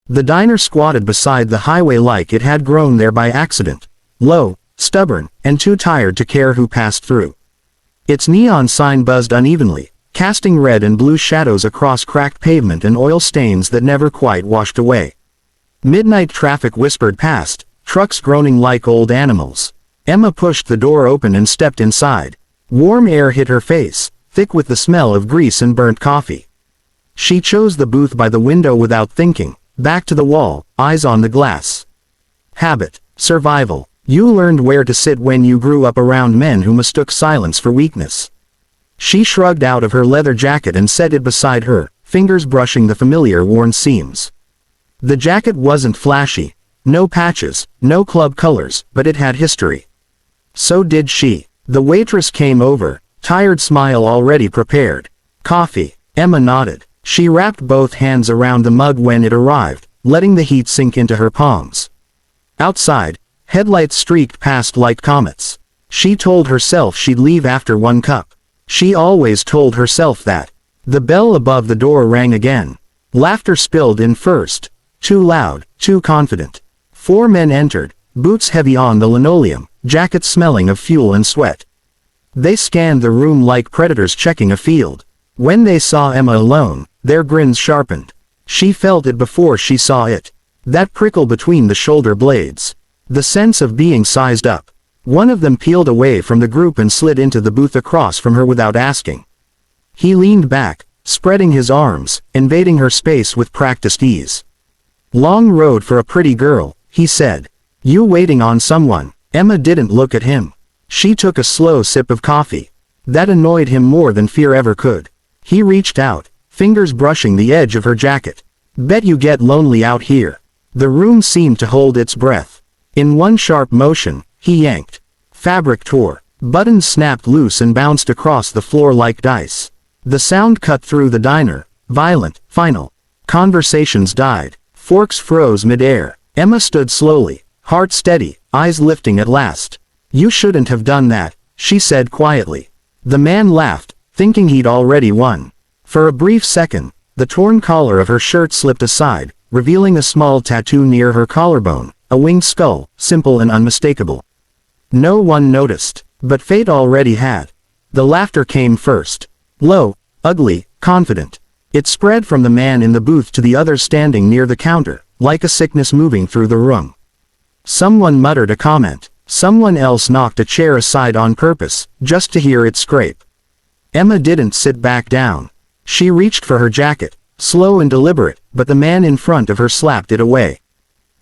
The diner squatted beside the highway like it had grown there by accident, low, stubborn, and too tired to care who passed through. Its neon sign buzzed unevenly, casting red and blue shadows across cracked pavement and oil stains that never quite washed away. Midnight traffic whispered past, trucks groaning like old animals. Emma pushed the door open and stepped inside. Warm air hit her face, thick with the smell of grease and burnt coffee. She chose the booth by the window without thinking, back to the wall, eyes on the glass. Habit. Survival. You learned where to sit when you grew up around men who mistook silence for weakness. She shrugged out of her leather jacket and set it beside her, fingers brushing the familiar worn seams. The jacket wasn't flashy. No patches, no club colors, but it had history. So did she. The waitress came over, tired smile already prepared. Coffee. Emma nodded. She wrapped both hands around the mug when it arrived, letting the heat sink into her palms. Outside, headlights streaked past like comets. She told herself she'd leave after one cup. She always told herself that. The bell above the door rang again. Laughter spilled in first. Too loud, too confident. 4 men entered, boots heavy on the linoleum, jackets smelling of fuel and sweat. They scanned the room like predators checking a field. When they saw Emma alone, their grins sharpened. She felt it before she saw it. That prickle between the shoulder blades. The sense of being sized up. One of them peeled away from the group and slid into the booth across from her without asking. He leaned back, spreading his arms, invading her space with practiced ease. Long road for a pretty girl, he said. You waiting on someone? Emma didn't look at him. She took a slow sip of coffee. That annoyed him more than fear ever could. He reached out, fingers brushing the edge of her jacket. Bet you get lonely out here. The room seemed to hold its breath. In one sharp motion, he yanked. Fabric tore. Buttons snapped loose and bounced across the floor like dice. The sound cut through the diner. Violent, final. Conversations died. Forks froze mid-air. Emma stood slowly, heart steady, eyes lifting at last. You shouldn't have done that, she said quietly. The man laughed, thinking he'd already won. For a brief second, the torn collar of her shirt slipped aside, revealing a small tattoo near her collarbone, a winged skull, simple and unmistakable. No one noticed, but fate already had. The laughter came first. Low, ugly, confident. It spread from the man in the booth to the others standing near the counter, like a sickness moving through the room. Someone muttered a comment. Someone else knocked a chair aside on purpose, just to hear it scrape. Emma didn't sit back down. She reached for her jacket, slow and deliberate, but the man in front of her slapped it away.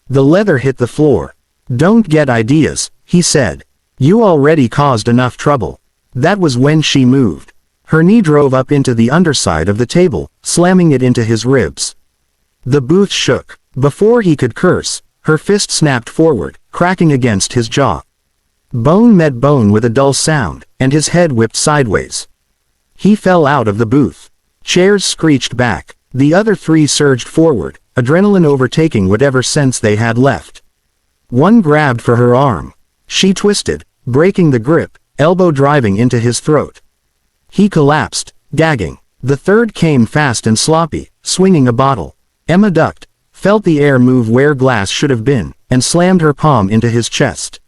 The leather hit the floor. Don't get ideas, he said. You already caused enough trouble. That was when she moved. Her knee drove up into the underside of the table, slamming it into his ribs. The booth shook. Before he could curse, her fist snapped forward, cracking against his jaw. Bone met bone with a dull sound, and his head whipped sideways. He fell out of the booth. Chairs screeched back. The other 3 surged forward, adrenaline overtaking whatever sense they had left. One grabbed for her arm. She twisted, breaking the grip, elbow driving into his throat. He collapsed, gagging. The third came fast and sloppy, swinging a bottle. Emma ducked, felt the air move where glass should have been, and slammed her palm into his chest.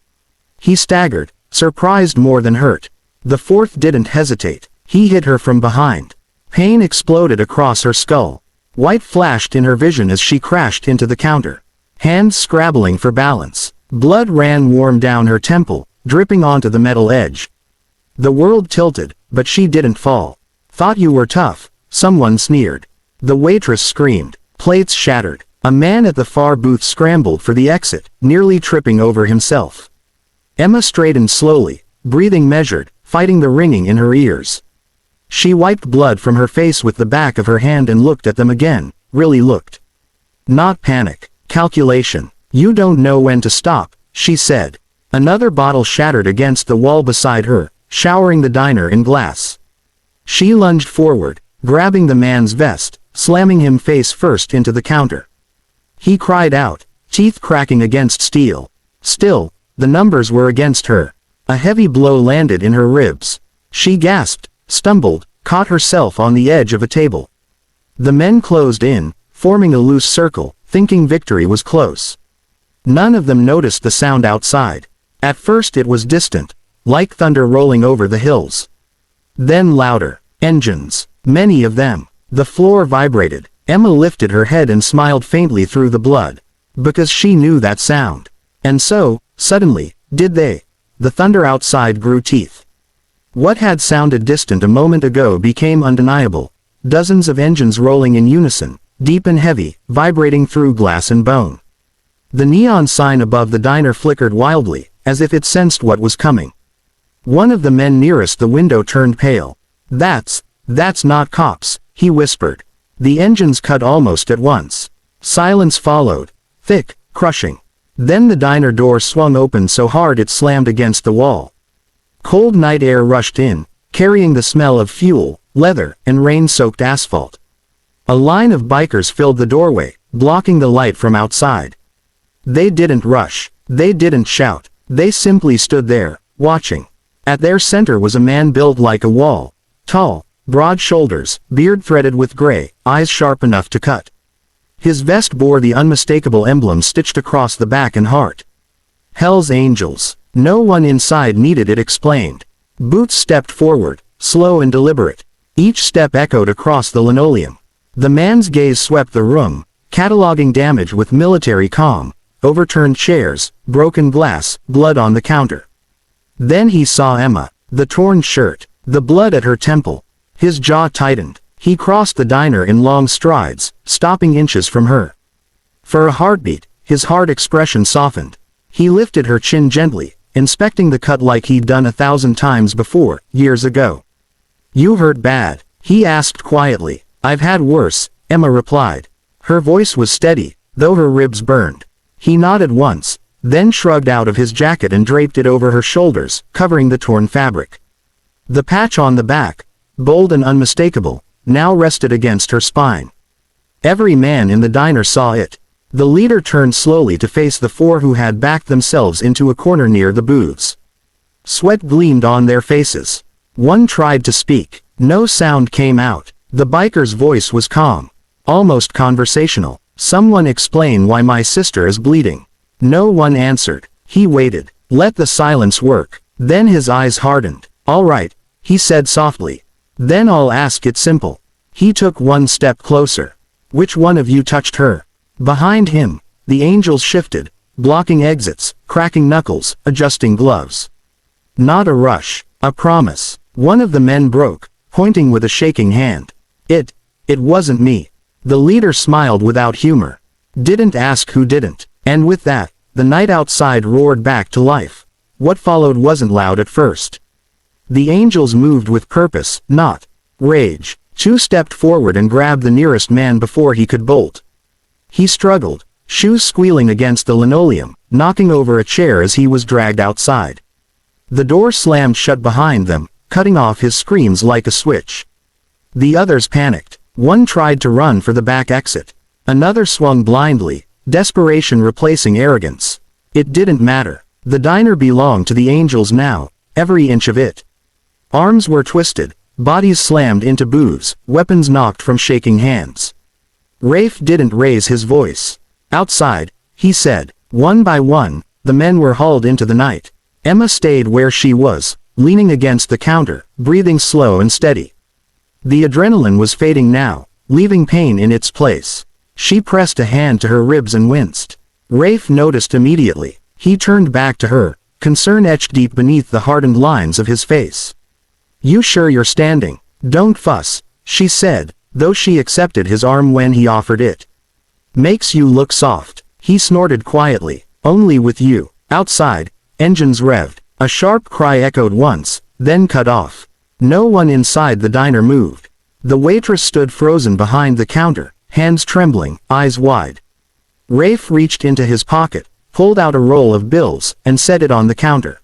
He staggered, surprised more than hurt. The fourth didn't hesitate. He hit her from behind. Pain exploded across her skull. White flashed in her vision as she crashed into the counter. Hands scrabbling for balance. Blood ran warm down her temple, dripping onto the metal edge. The world tilted, but she didn't fall. Thought you were tough, someone sneered. The waitress screamed. Plates shattered. A man at the far booth scrambled for the exit, nearly tripping over himself. Emma straightened slowly, breathing measured, fighting the ringing in her ears. She wiped blood from her face with the back of her hand and looked at them again, really looked. Not panic. Calculation. You don't know when to stop, she said. Another bottle shattered against the wall beside her, showering the diner in glass. She lunged forward, grabbing the man's vest, slamming him face first into the counter. He cried out, teeth cracking against steel. Still, the numbers were against her. A heavy blow landed in her ribs. She gasped, stumbled, caught herself on the edge of a table. The men closed in, forming a loose circle, thinking victory was close. None of them noticed the sound outside. At first it was distant, like thunder rolling over the hills. Then louder. Engines. Many of them. The floor vibrated. Emma lifted her head and smiled faintly through the blood. Because she knew that sound. And so, suddenly, did they. The thunder outside grew teeth. What had sounded distant a moment ago became undeniable. Dozens of engines rolling in unison, deep and heavy, vibrating through glass and bone. The neon sign above the diner flickered wildly, as if it sensed what was coming. One of the men nearest the window turned pale. That's not cops, he whispered. The engines cut almost at once. Silence followed. Thick, crushing. Then the diner door swung open so hard it slammed against the wall. Cold night air rushed in, carrying the smell of fuel, leather, and rain-soaked asphalt. A line of bikers filled the doorway, blocking the light from outside. They didn't rush. They didn't shout. They simply stood there, watching. At their center was a man built like a wall. Tall, broad shoulders, beard threaded with gray, eyes sharp enough to cut. His vest bore the unmistakable emblem stitched across the back and heart. Hell's Angels. No one inside needed it explained. Boots stepped forward, slow and deliberate. Each step echoed across the linoleum. The man's gaze swept the room, cataloging damage with military calm. Overturned chairs, broken glass, blood on the counter. Then he saw Emma, the torn shirt, the blood at her temple. His jaw tightened. He crossed the diner in long strides, stopping inches from her. For a heartbeat, his hard expression softened. He lifted her chin gently, inspecting the cut like he'd done 1,000 times before, years ago. "You hurt bad?" he asked quietly. "I've had worse," Emma replied. Her voice was steady, though her ribs burned. He nodded once, then shrugged out of his jacket and draped it over her shoulders, covering the torn fabric. The patch on the back, bold and unmistakable, now rested against her spine. Every man in the diner saw it. The leader turned slowly to face the four who had backed themselves into a corner near the booths. Sweat gleamed on their faces. One tried to speak. No sound came out. The biker's voice was calm, almost conversational. "Someone explain why my sister is bleeding." No one answered. He waited. Let the silence work. Then his eyes hardened. "All right," he said softly. "Then I'll ask it simple." He took one step closer. "Which one of you touched her?" Behind him, the angels shifted, blocking exits, cracking knuckles, adjusting gloves. Not a rush, a promise. One of the men broke, pointing with a shaking hand. It wasn't me." The leader smiled without humor. "Didn't ask who didn't." And with that, the night outside roared back to life. What followed wasn't loud at first. The angels moved with purpose, not rage. Two stepped forward and grabbed the nearest man before he could bolt. He struggled, shoes squealing against the linoleum, knocking over a chair as he was dragged outside. The door slammed shut behind them, cutting off his screams like a switch. The others panicked. One tried to run for the back exit. Another swung blindly, desperation replacing arrogance. It didn't matter. The diner belonged to the angels now, every inch of it. Arms were twisted, bodies slammed into booths, weapons knocked from shaking hands. Rafe didn't raise his voice. "Outside," he said. One by one, the men were hauled into the night. Emma stayed where she was, leaning against the counter, breathing slow and steady. The adrenaline was fading now, leaving pain in its place. She pressed a hand to her ribs and winced. Rafe noticed immediately. He turned back to her, concern etched deep beneath the hardened lines of his face. "You sure you're standing? Don't fuss," she said, though she accepted his arm when he offered it. "Makes you look soft," he snorted quietly. "Only with you." Outside, engines revved. A sharp cry echoed once, then cut off. No one inside the diner moved. The waitress stood frozen behind the counter, hands trembling, eyes wide. Rafe reached into his pocket, pulled out a roll of bills, and set it on the counter.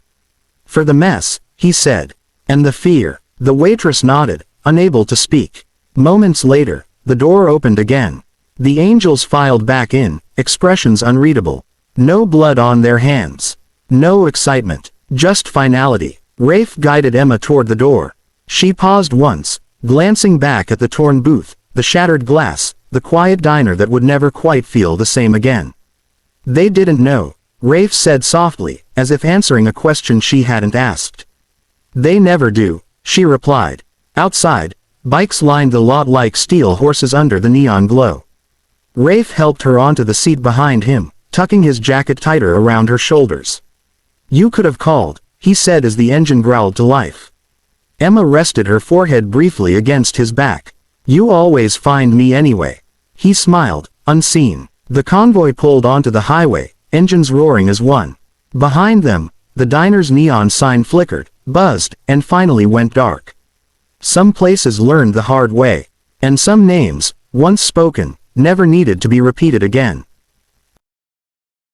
"For the mess," he said. "And the fear." The waitress nodded, unable to speak. Moments later, the door opened again. The angels filed back in, expressions unreadable. No blood on their hands. No excitement. Just finality. Rafe guided Emma toward the door. She paused once, glancing back at the torn booth, the shattered glass, the quiet diner that would never quite feel the same again. They didn't know, Rafe said softly, as if answering a question she hadn't asked. They never do, she replied. Outside, bikes lined the lot like steel horses under the neon glow. Rafe helped her onto the seat behind him, tucking his jacket tighter around her shoulders. You could have called, he said as the engine growled to life. Emma rested her forehead briefly against his back. You always find me anyway. He smiled, unseen. The convoy pulled onto the highway, engines roaring as one. Behind them, the diner's neon sign flickered, buzzed, and finally went dark. Some places learned the hard way. And some names, once spoken, never needed to be repeated again.